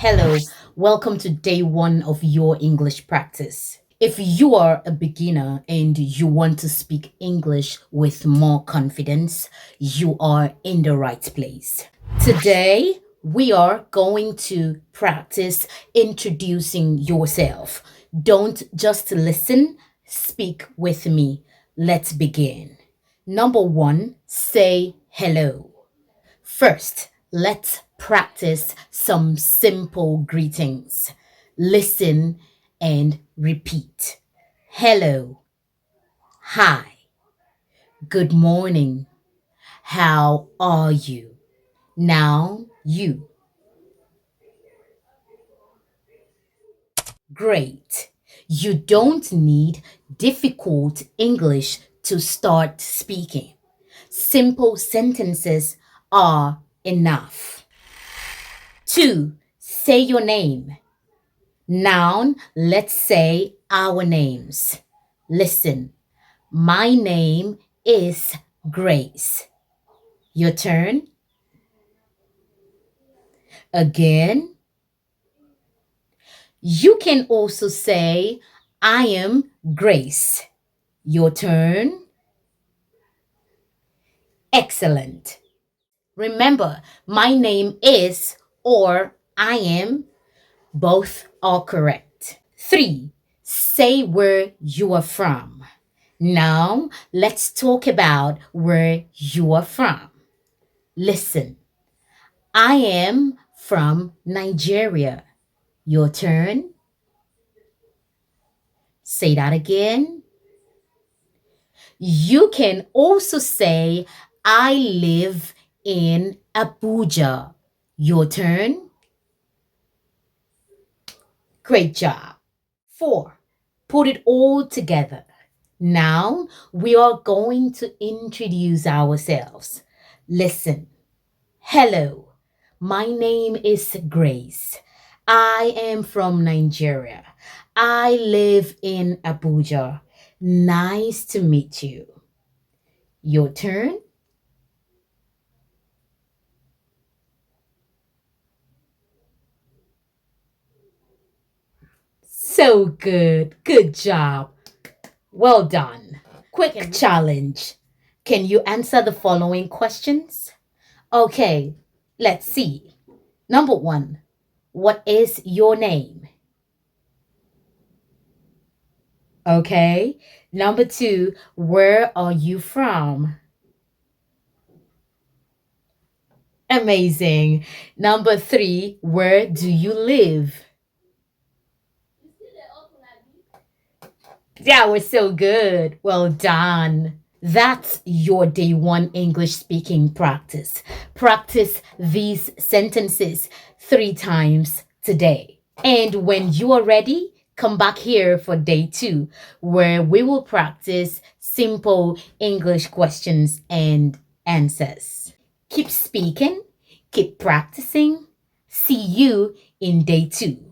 Hello, welcome to day one of your English practice. If you are a beginner and you want to speak English with more confidence, you are in the right place. Today, we are going to practice introducing yourself. Don't just listen, speak with me. Let's begin. Number one, say hello. First, let's practice some simple greetings. Listen and repeat. Hello, hi, good morning, how are you? Now, you. Great. You don't need difficult English to start speaking. Simple sentences are enough. Two, say your name. Noun, let's say our names. Listen, my name is Grace. Your turn. Again, you can also say, I am Grace. Your turn. Excellent. Remember, my name is or I am, both are correct. Three, say where you are from. Now, let's talk about where you are from. Listen, I am from Nigeria. Your turn. Say that again. You can also say, I live in Abuja. Your turn. Great job. Four, put it all together. Now we are going to introduce ourselves. Listen. Hello, my name is Grace. I am from Nigeria. I live in Abuja. Nice to meet you. Your turn. So good. Good job. Well done. Quick challenge. Can you answer the following questions? Okay, let's see. Number one, what is your name? Okay. Number two, where are you from? Amazing. Number three, where do you live? That was so good. Well done. That's your day one English speaking practice. Practice these sentences 3 times today. And when you are ready, come back here for day two, where we will practice simple English questions and answers. Keep speaking, keep practicing. See you in day two.